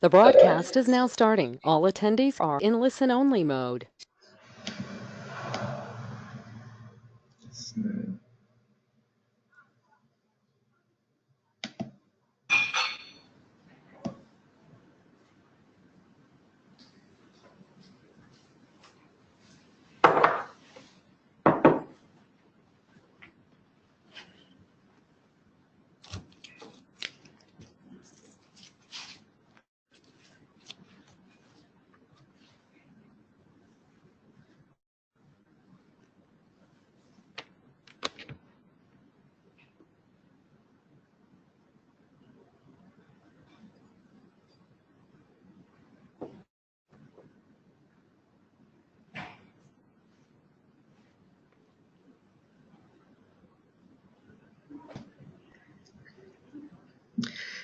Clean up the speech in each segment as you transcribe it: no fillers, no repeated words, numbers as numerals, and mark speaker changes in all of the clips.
Speaker 1: The broadcast is now starting. All attendees are in listen-only mode.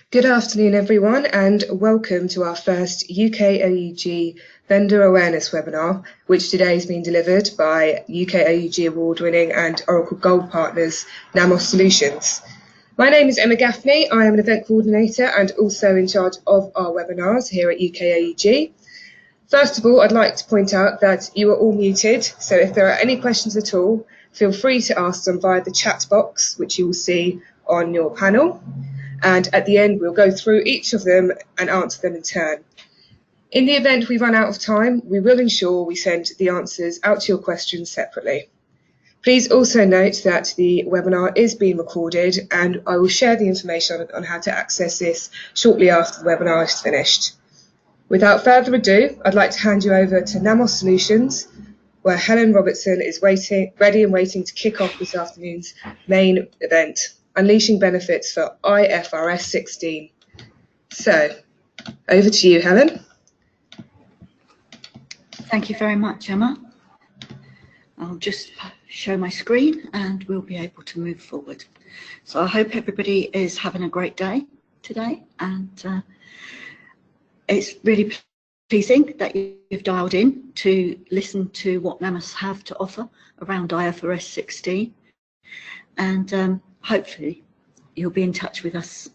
Speaker 2: Good afternoon, everyone, and welcome to our first UK OUG Vendor Awareness webinar, which today is being delivered by UK OUG award-winning and Oracle Gold partners, Namos Solutions. My name is Emma Gaffney. I am an event coordinator and also in charge of our webinars here at UK OUG. First of all, I'd like to point out that you are all muted, so if there are any questions at all, feel free to ask them via the chat box, which you will see on your panel. And at the end, we'll go through each of them and answer them in turn. In the event we run out of time, we will ensure we send the answers out to your questions separately. Please also note that the webinar is being recorded, and I will share the information on how to access this shortly after the webinar is finished. Without further ado, I'd like to hand you over to Namos Solutions, where Helen Robertson is ready and waiting to kick off this afternoon's main event, Unleashing Benefits for IFRS 16. So, over to you, Helen.
Speaker 3: Thank you very much, Emma. I'll just show my screen and we'll be able to move forward. So I hope everybody is having a great day today, and it's really pleasing that you've dialed in to listen to what Namos have to offer around IFRS 16. And hopefully you'll be in touch with us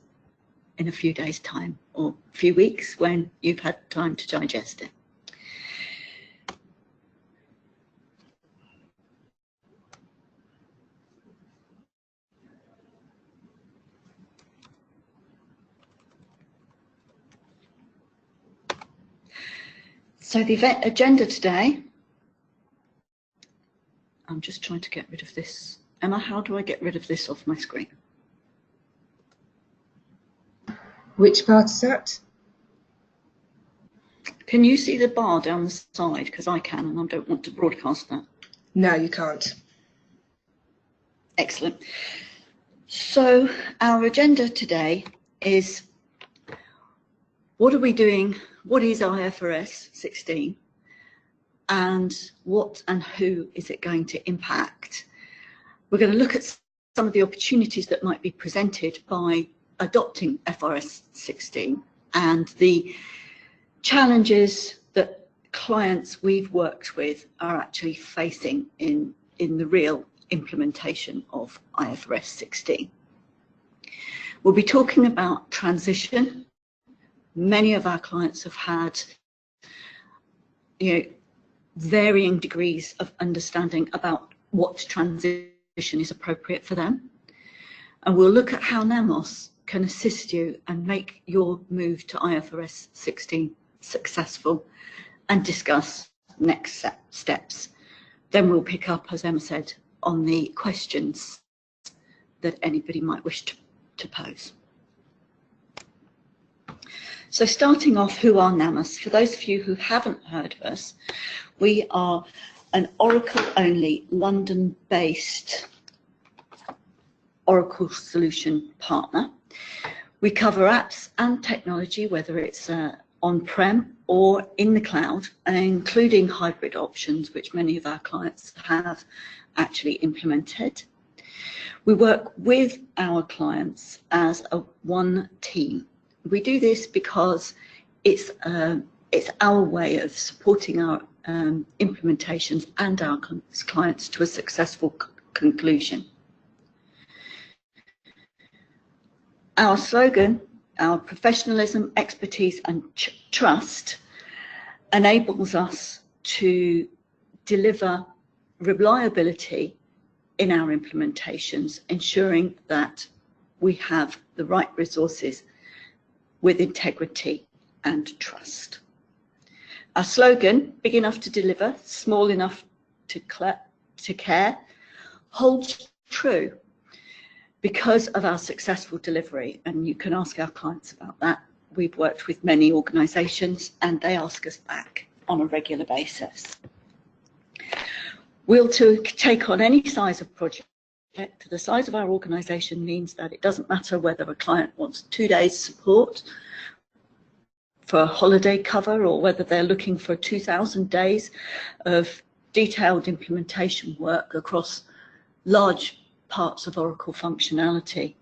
Speaker 3: in a few days' time or a few weeks when you've had time to digest it. So the event agenda today, I'm just trying to get rid of this. Emma, how do I get rid of this off my screen?
Speaker 2: Which part is that?
Speaker 3: Can you see the bar down the side? Because I can, and I don't want to broadcast that.
Speaker 2: No, you can't.
Speaker 3: Excellent. So our agenda today is, what are we doing? What is IFRS 16? And what and who is it going to impact? We're going to look at some of the opportunities that might be presented by adopting IFRS 16 and the challenges that clients we've worked with are actually facing in the real implementation of IFRS 16. We'll be talking about transition. Many of our clients have had, varying degrees of understanding about what transition is appropriate for them. And we'll look at how Namos can assist you and make your move to IFRS 16 successful and discuss next steps. Then we'll pick up, as Emma said, on the questions that anybody might wish to pose. So starting off, who are Namos? For those of you who haven't heard of us, we are an Oracle-only, London-based Oracle solution partner. We cover apps and technology, whether it's on-prem or in the cloud, including hybrid options, which many of our clients have actually implemented. We work with our clients as one team. We do this because it's our way of supporting our implementations and our clients to a successful conclusion. Our slogan Our professionalism, expertise and trust enables us to deliver reliability in our implementations, ensuring that we have the right resources with integrity and trust. Our slogan, big enough to deliver, small enough to care, holds true because of our successful delivery, and you can ask our clients about that. We've worked with many organisations and they ask us back on a regular basis. We'll take on any size of project. The size of our organisation means that it doesn't matter whether a client wants 2 days support for a holiday cover or whether they're looking for 2,000 days of detailed implementation work across large parts of Oracle functionality.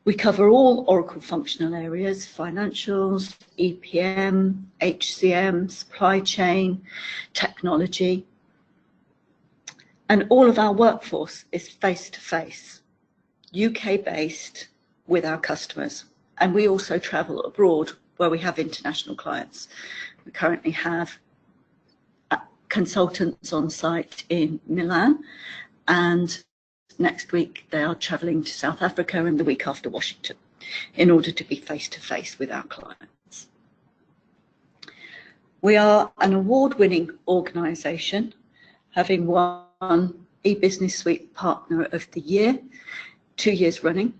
Speaker 3: We cover all Oracle functional areas: financials, EPM, HCM, supply chain, technology. And all of our workforce is face-to-face, UK-based with our customers. And we also travel abroad where we have international clients. We currently have consultants on site in Milan, and next week they are travelling to South Africa and the week after Washington in order to be face-to-face with our clients. We are an award-winning organisation, having won eBusiness Suite Partner of the Year 2 years running,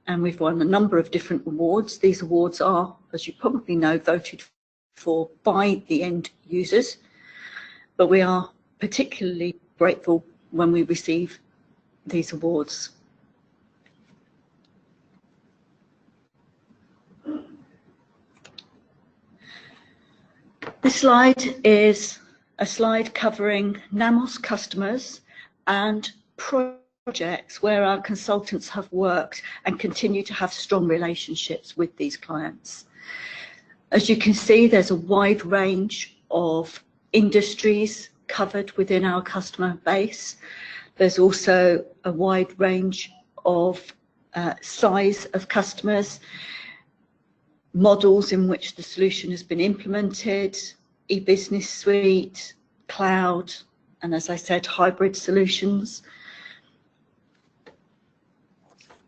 Speaker 3: and we've won a number of different awards. These awards are, as you probably know, voted for by the end users, but we are particularly grateful when we receive these awards. This slide is a slide covering Namos customers and projects where our consultants have worked and continue to have strong relationships with these clients. As you can see, there's a wide range of industries covered within our customer base. There's also a wide range of size of customers, models in which the solution has been implemented, eBusiness Suite, cloud, and as I said, hybrid solutions.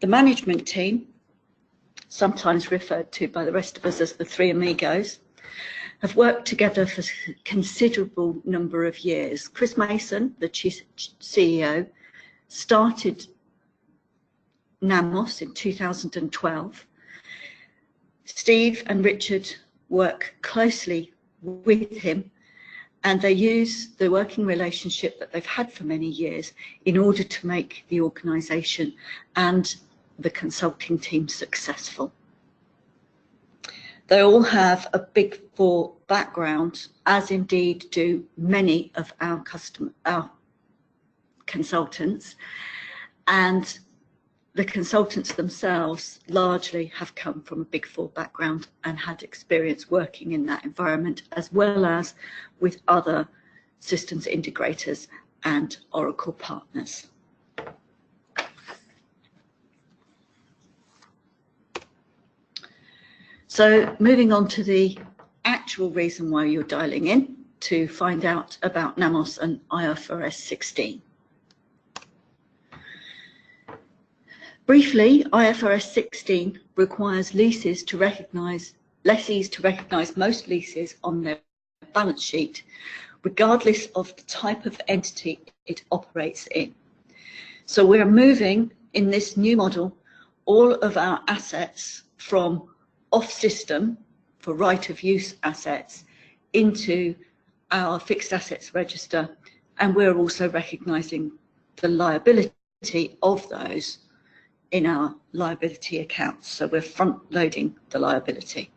Speaker 3: The management team, sometimes referred to by the rest of us as the three amigos, have worked together for a considerable number of years. Chris Mason, the CEO, started Namos in 2012. Steve and Richard work closely with him, and they use the working relationship that they've had for many years in order to make the organisation and the consulting team successful. They all have a Big Four background, as indeed do many of our consultants, and the consultants themselves largely have come from a Big Four background and had experience working in that environment, as well as with other systems integrators and Oracle partners. So moving on to the actual reason why you're dialing in to find out about Namos and IFRS 16. Briefly, IFRS 16 requires lessees to recognise most leases on their balance sheet, regardless of the type of entity it operates in. So we're moving in this new model all of our assets from off-system for right of use assets into our fixed assets register, and we're also recognising the liability of those in our liability accounts. So we're front loading the liability.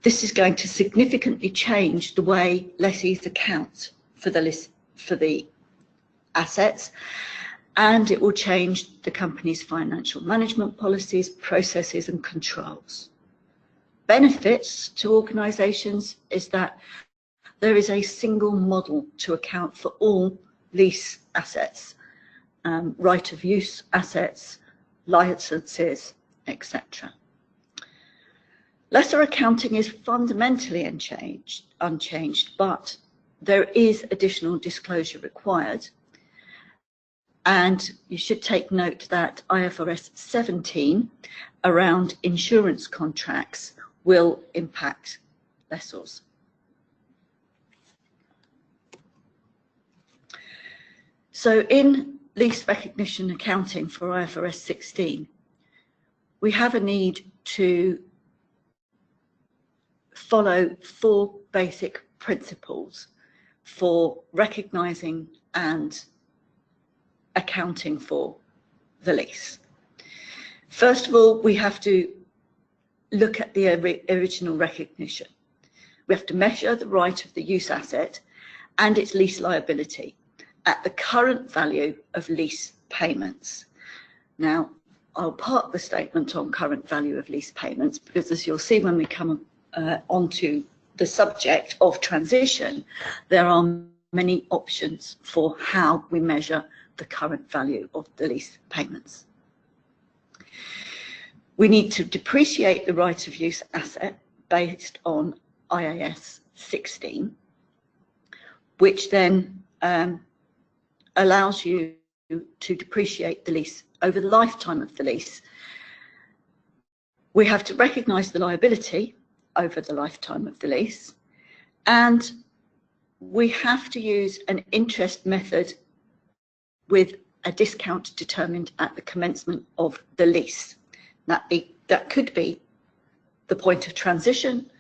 Speaker 3: This is going to significantly change the way lessees account for the assets, and it will change the company's financial management policies, processes and controls. Benefits to organisations is that there is a single model to account for all lease assets, right of use assets, licenses, etc. Lessor accounting is fundamentally unchanged, but there is additional disclosure required. And you should take note that IFRS 17 around insurance contracts will impact lessors. So in lease recognition accounting for IFRS 16, we have a need to follow 4 basic principles for recognising and accounting for the lease. First of all, we have to look at the original recognition. We have to measure the right of the use asset and its lease liability at the current value of lease payments. Now, I'll park the statement on current value of lease payments because, as you'll see when we come onto the subject of transition, there are many options for how we measure the current value of the lease payments. We need to depreciate the right of use asset based on IAS 16, which then allows you to depreciate the lease over the lifetime of the lease. We have to recognise the liability over the lifetime of the lease, and we have to use an interest method with a discount determined at the commencement of the lease. That could be the point of transition,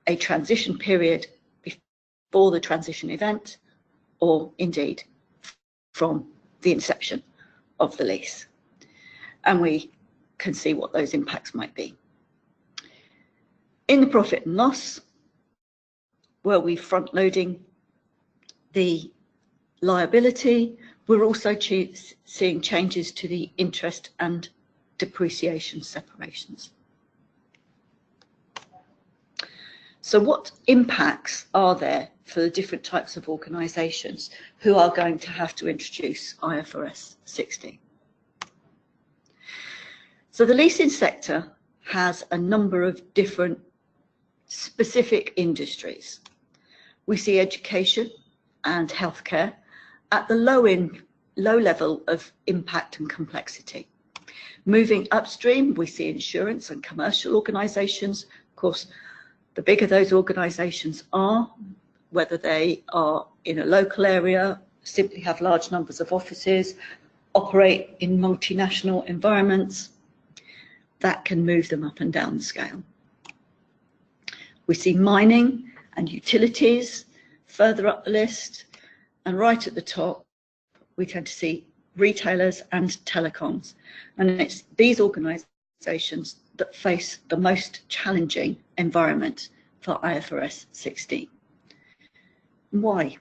Speaker 3: a transition period before the transition event, or indeed from the inception of the lease. And we can see what those impacts might be. In the profit and loss, where we're front loading the liability, we're also seeing changes to the interest and depreciation separations. So what impacts are there for the different types of organisations who are going to have to introduce IFRS 16? So the leasing sector has a number of different specific industries. We see education and healthcare at the low level of impact and complexity. Moving upstream, we see insurance and commercial organisations. Of course, the bigger those organisations are, whether they are in a local area, simply have large numbers of offices, operate in multinational environments, that can move them up and down the scale. We see mining and utilities further up the list, and right at the top, we tend to see retailers and telecoms. And it's these organisations that face the most challenging environment for IFRS 16. Why?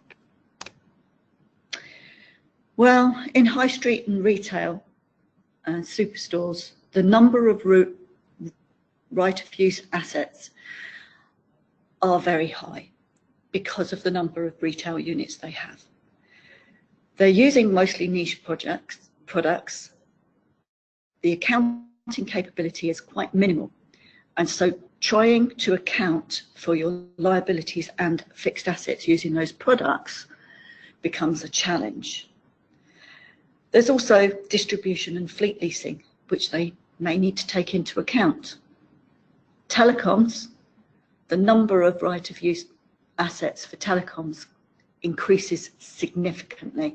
Speaker 3: Well, in high street and retail and superstores, the number of right of use assets are very high because of the number of retail units they have. They're using mostly niche products. The accounting capability is quite minimal, and so trying to account for your liabilities and fixed assets using those products becomes a challenge. There's also distribution and fleet leasing, which they may need to take into account. Telecoms, the number of right of use assets for telecoms increases significantly,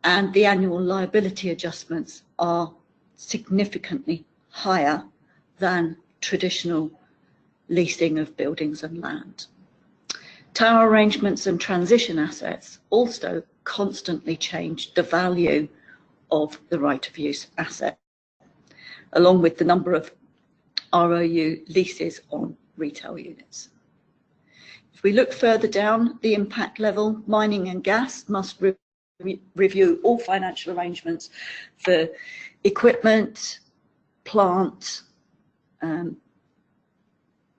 Speaker 3: and the annual liability adjustments are significantly higher than traditional leasing of buildings and land. Tower arrangements and transition assets also constantly change the value of the right of use asset, along with the number of ROU leases on retail units. If we look further down the impact level, mining and gas must review all financial arrangements for equipment, plant,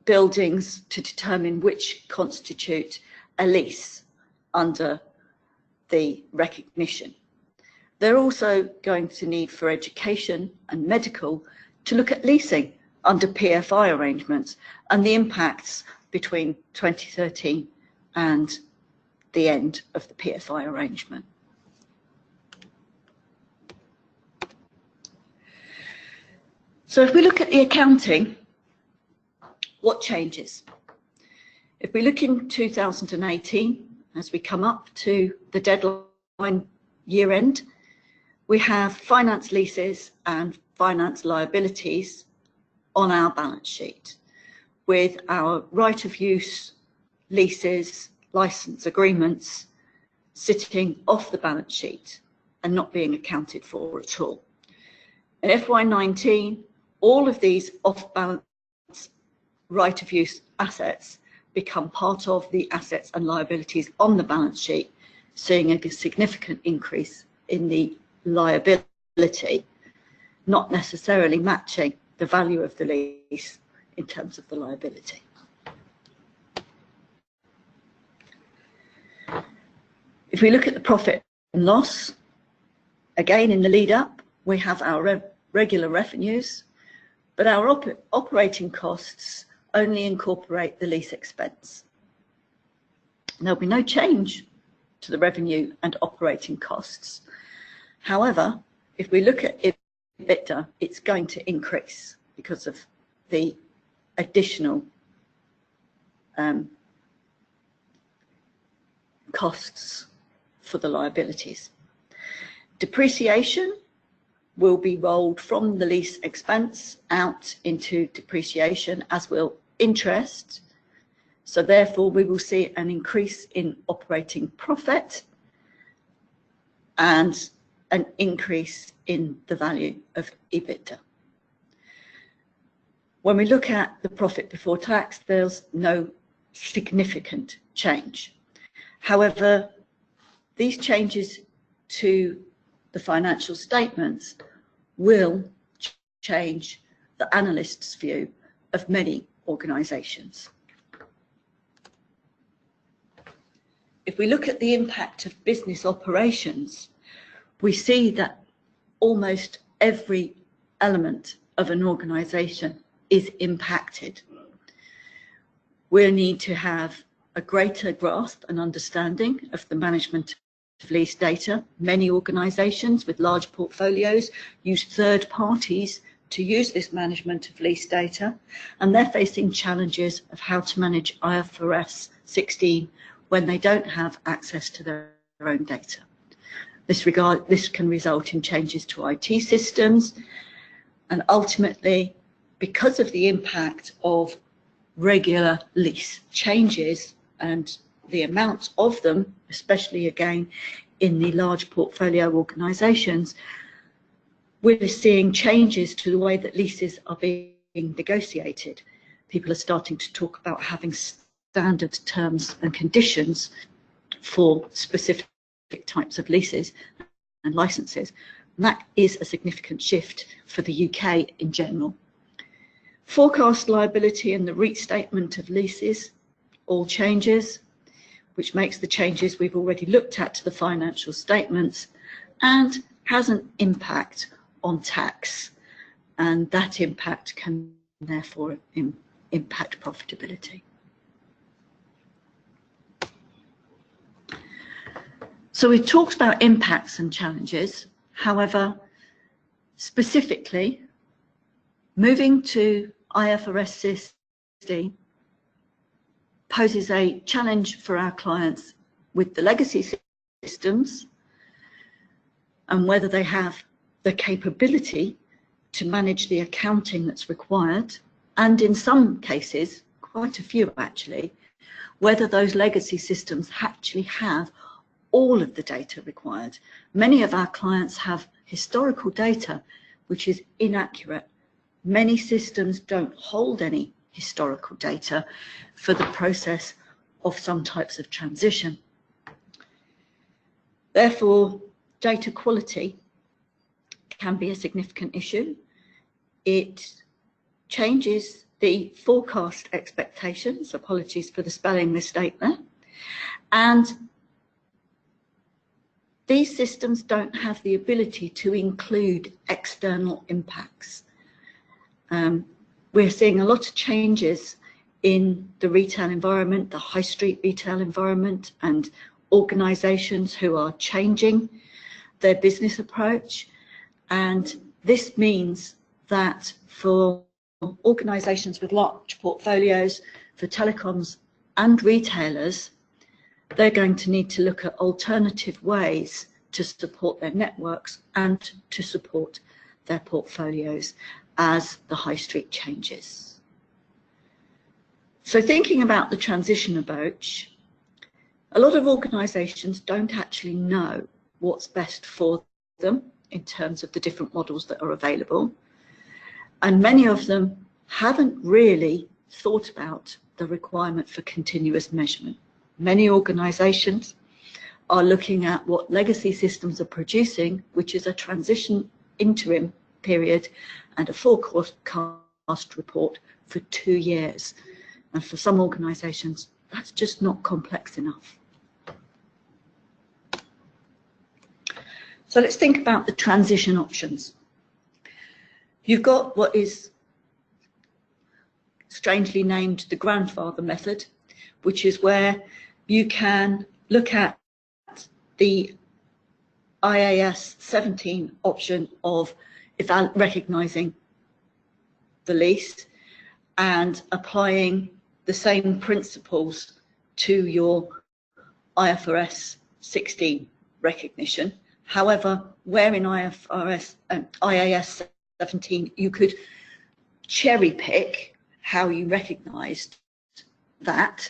Speaker 3: buildings to determine which constitute a lease under the recognition. They're also going to need for education and medical to look at leasing under PFI arrangements and the impacts between 2013 and the end of the PFI arrangement. So if we look at the accounting, what changes? If we look in 2018, as we come up to the deadline year end, we have finance leases and finance liabilities on our balance sheet, with our right of use leases, license agreements sitting off the balance sheet and not being accounted for at all. In FY19, all of these off-balance right of use assets become part of the assets and liabilities on the balance sheet, seeing a significant increase in the liability, not necessarily matching the value of the lease in terms of the liability. If we look at the profit and loss, again in the lead up, we have our regular revenues, but our operating costs only incorporate the lease expense. There'll be no change to the revenue and operating costs. However, if we look at EBITDA, it's going to increase because of the additional costs for the liabilities. Depreciation will be rolled from the lease expense out into depreciation, as will interest. So therefore we will see an increase in operating profit and an increase in the value of EBITDA. When we look at the profit before tax, there's no significant change. However, these changes to the financial statements will change the analyst's view of many organisations. If we look at the impact of business operations, we see that almost every element of an organisation is impacted. We'll need to have a greater grasp and understanding of the management of lease data. Many organisations with large portfolios use third parties to use this management of lease data, and they're facing challenges of how to manage IFRS 16 when they don't have access to their own data. This can result in changes to IT systems, and ultimately, because of the impact of regular lease changes and the amount of them, especially again in the large portfolio organisations, we're seeing changes to the way that leases are being negotiated. People are starting to talk about having standard terms and conditions for specific types of leases and licenses. And that is a significant shift for the UK in general. Forecast liability and the restatement of leases all changes, which makes the changes we've already looked at to the financial statements and has an impact on tax, and that impact can therefore impact profitability. So we've talked about impacts and challenges. However, specifically, moving to IFRS 16 poses a challenge for our clients with the legacy systems and whether they have the capability to manage the accounting that's required, and in some cases, quite a few actually, whether those legacy systems actually have all of the data required. Many of our clients have historical data which is inaccurate. Many systems don't hold any historical data for the process of some types of transition. Therefore, data quality can be a significant issue. It changes the forecast expectations, apologies for the spelling mistake there, and these systems don't have the ability to include external impacts. We're seeing a lot of changes in the retail environment, the high street retail environment, and organisations who are changing their business approach. And this means that for organisations with large portfolios, for telecoms and retailers, they're going to need to look at alternative ways to support their networks and to support their portfolios as the high street changes. So thinking about the transition approach, a lot of organisations don't actually know what's best for them in terms of the different models that are available. And many of them haven't really thought about the requirement for continuous measurement. Many organisations are looking at what legacy systems are producing, which is a transition interim period and a forecast report for 2 years. And for some organisations, that's just not complex enough. So let's think about the transition options. You've got what is strangely named the grandfather method, which is where you can look at the IAS 17 option of recognising the lease and applying the same principles to your IFRS 16 recognition. However, where in IFRS and IAS 17 you could cherry pick how you recognised that,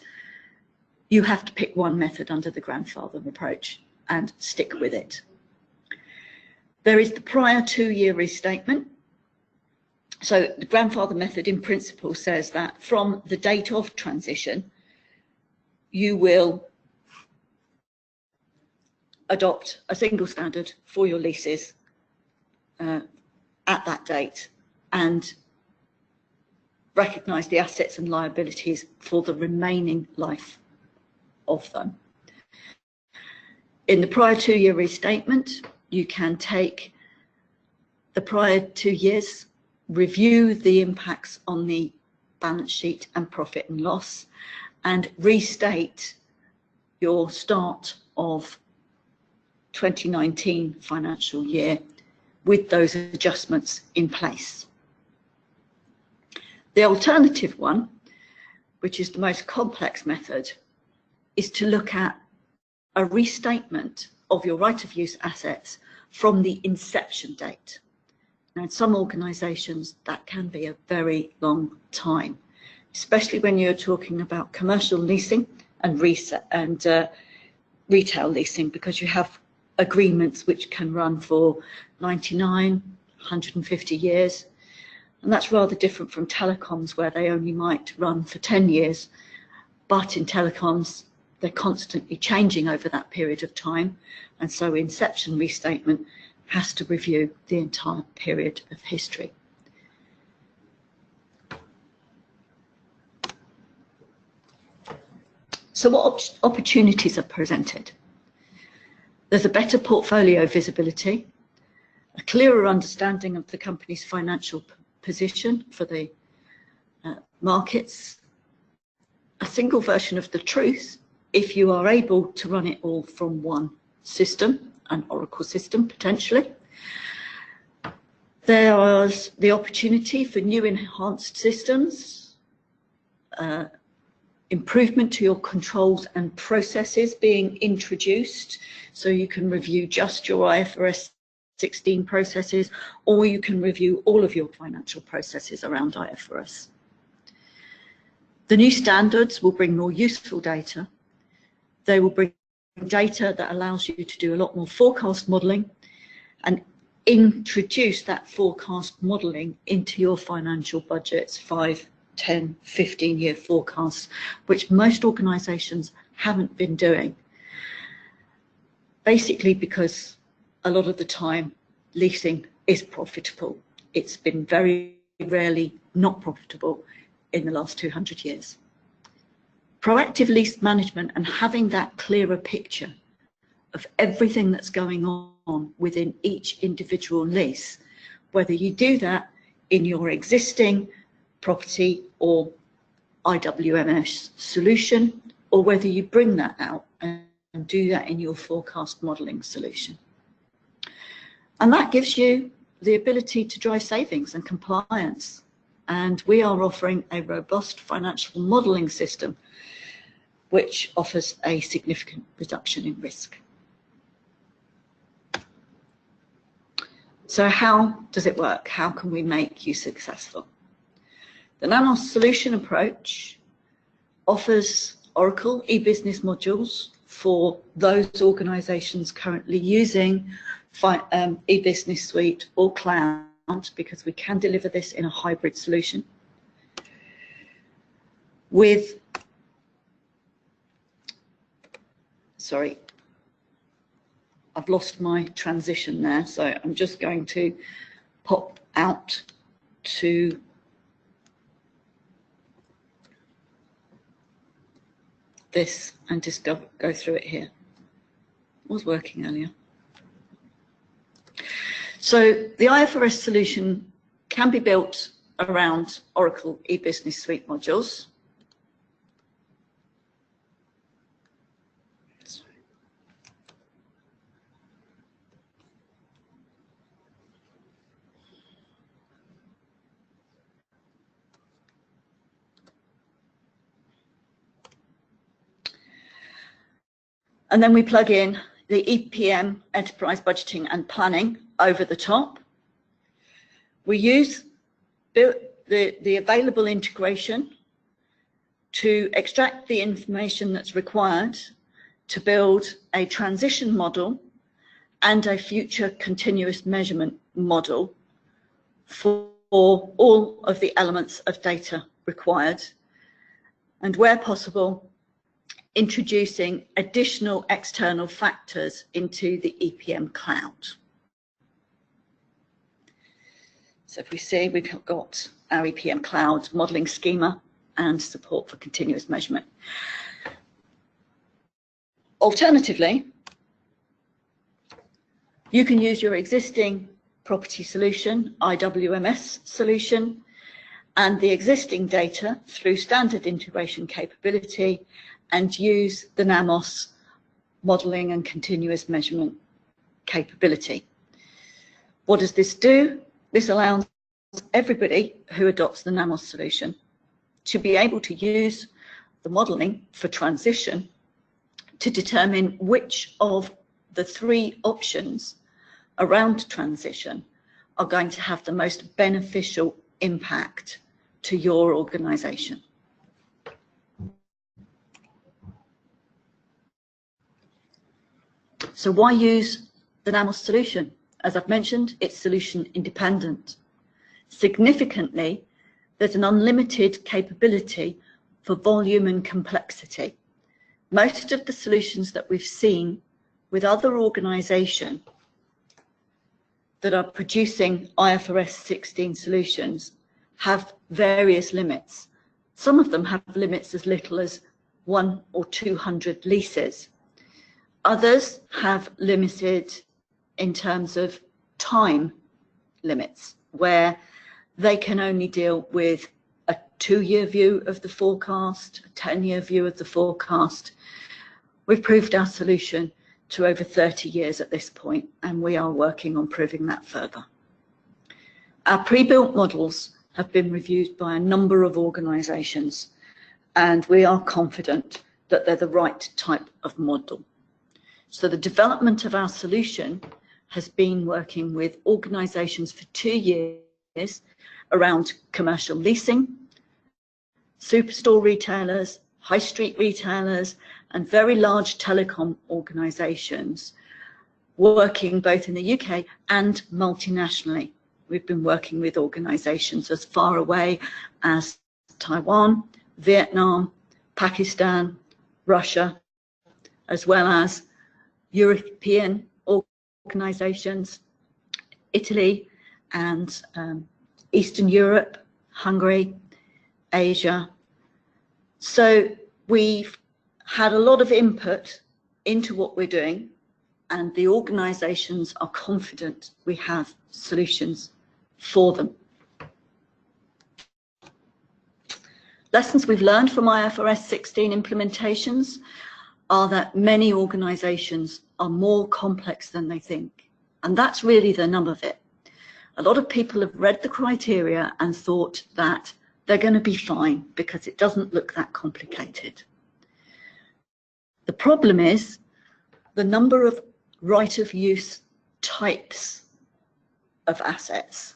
Speaker 3: you have to pick one method under the grandfather approach and stick with it. There is the prior 2-year restatement. So the grandfather method in principle says that from the date of transition, you will adopt a single standard for your leases at that date and recognise the assets and liabilities for the remaining life of them. In the prior 2-year restatement, you can take the prior 2 years, review the impacts on the balance sheet and profit and loss, and restate your start of 2019 financial year with those adjustments in place. The alternative one, which is the most complex method, is to look at a restatement of your right of use assets from the inception date. Now, in some organisations, that can be a very long time, especially when you're talking about commercial leasing and retail leasing, because you have agreements which can run for 99, 150 years. And that's rather different from telecoms, where they only might run for 10 years. But in telecoms, they're constantly changing over that period of time. And so inception restatement has to review the entire period of history. So what opportunities are presented? There's a better portfolio visibility, a clearer understanding of the company's financial position for the markets, a single version of the truth if you are able to run it all from one system, an Oracle system potentially. There is the opportunity for new enhanced systems, improvement to your controls and processes being introduced, so you can review just your IFRS 16 processes, or you can review all of your financial processes around IFRS. The new standards will bring more useful data. They will bring data that allows you to do a lot more forecast modelling and introduce that forecast modelling into your financial budgets, 5, 10, 15-year forecasts, which most organisations haven't been doing. Basically because a lot of the time leasing is profitable. It's been very rarely not profitable in the last 200 years. Proactive lease management and having that clearer picture of everything that's going on within each individual lease, whether you do that in your existing property or IWMS solution, or whether you bring that out and do that in your forecast modelling solution. And that gives you the ability to drive savings and compliance. And we are offering a robust financial modelling system which offers a significant reduction in risk. So how does it work? How can we make you successful? The Namos solution approach offers Oracle e-business modules for those organisations currently using e-business suite or cloud, because we can deliver this in a hybrid solution with, sorry, I've lost my transition there, so I'm just going to pop out to this and just go through it here. It was working earlier. So the IFRS solution can be built around Oracle e-business suite modules. And then we plug in the EPM, Enterprise Budgeting and Planning, over the top. We use the available integration to extract the information that's required to build a transition model and a future continuous measurement model for all of the elements of data required, and where possible, introducing additional external factors into the EPM cloud. So if we see, we've got our EPM cloud modelling schema and support for continuous measurement. Alternatively, you can use your existing property solution, IWMS solution, and the existing data through standard integration capability, and use the Namos modelling and continuous measurement capability. What does this do? This allows everybody who adopts the Namos solution to be able to use the modelling for transition to determine which of the three options around transition are going to have the most beneficial impact to your organisation. So why use the Namos solution? As I've mentioned, it's solution independent. Significantly, there's an unlimited capability for volume and complexity. Most of the solutions that we've seen with other organisations that are producing IFRS 16 solutions have various limits. Some of them have limits as little as 100 or 200 leases. Others have limited in terms of time limits, where they can only deal with a 2-year view of the forecast, a 10-year view of the forecast. We've proved our solution to over 30 years at this point, and we are working on proving that further. Our pre-built models have been reviewed by a number of organisations, and we are confident that they're the right type of model. So the development of our solution has been working with organisations for 2 years around commercial leasing, superstore retailers, high street retailers, and very large telecom organisations, working both in the UK and multinationally. We've been working with organisations as far away as Taiwan, Vietnam, Pakistan, Russia, as well as European organisations, Italy and Eastern Europe, Hungary, Asia. So we've had a lot of input into what we're doing, and the organisations are confident we have solutions for them. Lessons we've learned from IFRS 16 implementations are that many organisations are more complex than they think. And that's really the nub of it. A lot of people have read the criteria and thought that they're going to be fine because it doesn't look that complicated. The problem is the number of right of use types of assets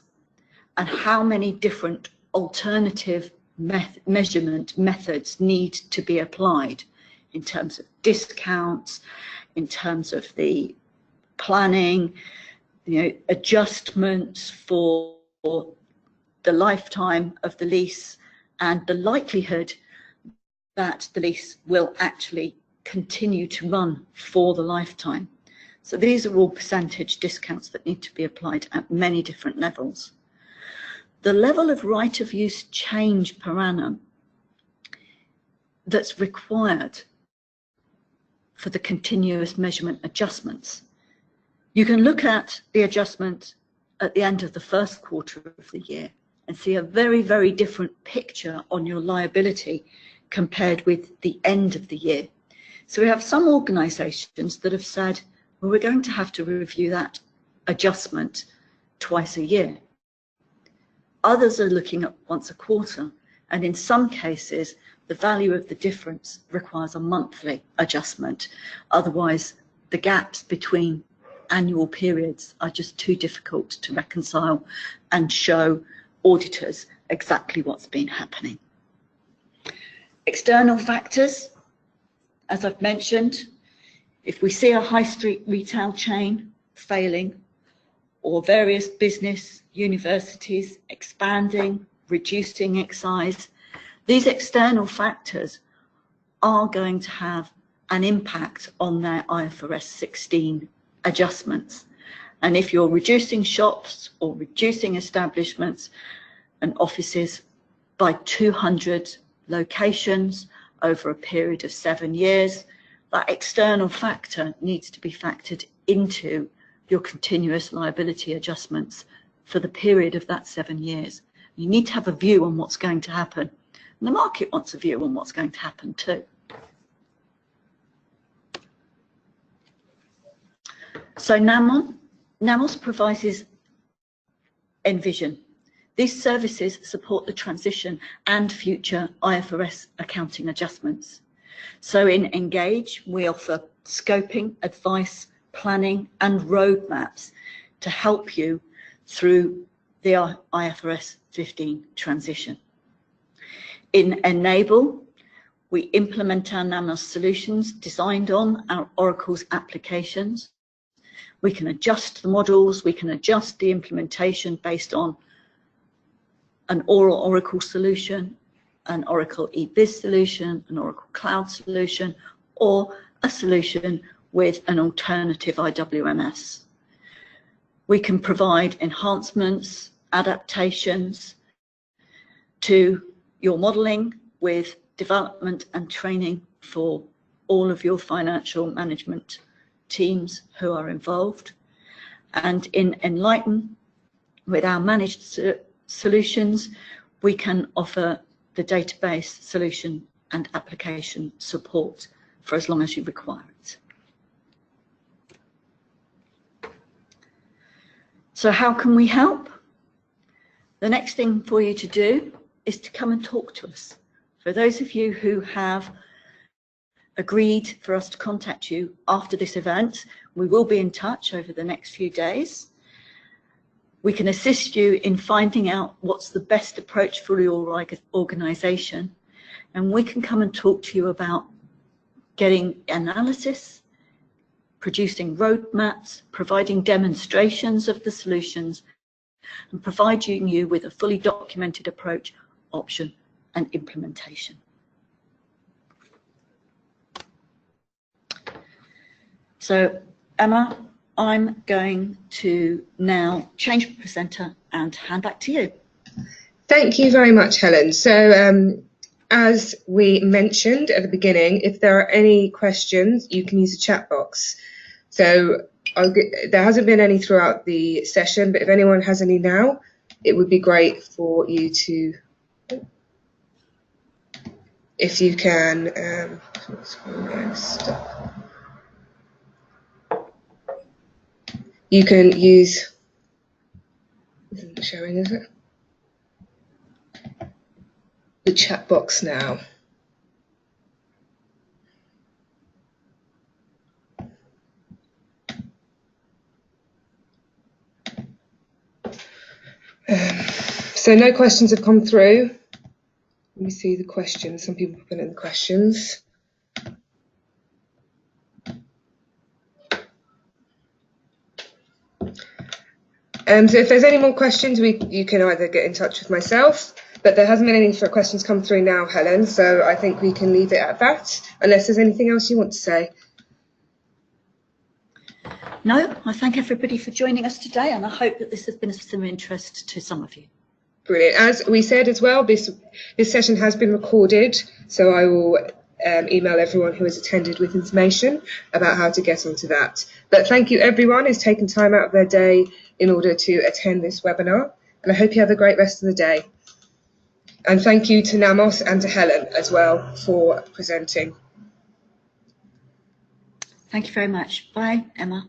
Speaker 3: and how many different alternative measurement methods need to be applied in terms of discounts, in terms of the planning, adjustments for the lifetime of the lease and the likelihood that the lease will actually continue to run for the lifetime. So these are all percentage discounts that need to be applied at many different levels. The level of right of use change per annum that's required for the continuous measurement adjustments. You can look at the adjustment at the end of the first quarter of the year and see a very, very different picture on your liability compared with the end of the year. So we have some organisations that have said, well, we're going to have to review that adjustment twice a year. Others are looking at once a quarter, and in some cases, the value of the difference requires a monthly adjustment. Otherwise, the gaps between annual periods are just too difficult to reconcile and show auditors exactly what's been happening. External factors, as I've mentioned, if we see a high street retail chain failing or various business universities expanding, reducing its size, these external factors are going to have an impact on their IFRS 16 adjustments. And if you're reducing shops or reducing establishments and offices by 200 locations over a period of 7 years, that external factor needs to be factored into your continuous liability adjustments for the period of that 7 years. You need to have a view on what's going to happen. And the market wants a view on what's going to happen too. So Namos provides Envision. These services support the transition and future IFRS accounting adjustments. So in Engage, we offer scoping, advice, planning, and roadmaps to help you through the IFRS 15 transition. In Enable, we implement our Namos Solutions designed on our Oracle's applications. We can adjust the models, we can adjust the implementation based on an Oracle solution, an Oracle eBiz solution, an Oracle Cloud solution, or a solution with an alternative IWMS. We can provide enhancements, adaptations to your modelling with development and training for all of your financial management teams who are involved. And in Enlighten, with our managed solutions, we can offer the database solution and application support for as long as you require it. So how can we help? The next thing for you to do is to come and talk to us. For those of you who have agreed for us to contact you after this event, we will be in touch over the next few days. We can assist you in finding out what's the best approach for your organisation, and we can come and talk to you about getting analysis, producing roadmaps, providing demonstrations of the solutions, and providing you with a fully documented approach, option, and implementation. So, Emma, I'm going to now change the presenter and hand back to you.
Speaker 2: Thank you very much, Helen. So, as we mentioned at the beginning, if there are any questions, you can use the chat box. So there hasn't been any throughout the session, but if anyone has any now, it would be great for you to if you can, you can use, isn't showing, is it? The chat box now. So no questions have come through. Let me see the questions. Some people put in the questions. So if there's any more questions, you can either get in touch with myself, but there hasn't been any questions come through now, Helen, so I think we can leave it at that, unless there's anything else you want to say.
Speaker 3: No, I thank everybody for joining us today, and I hope that this has been of some interest to some of you.
Speaker 2: Brilliant. As we said as well, this session has been recorded, so I will email everyone who has attended with information about how to get onto that. But thank you everyone who's taken time out of their day in order to attend this webinar, and I hope you have a great rest of the day. And thank you to Namos and to Helen as well for presenting.
Speaker 3: Thank you very much. Bye, Emma.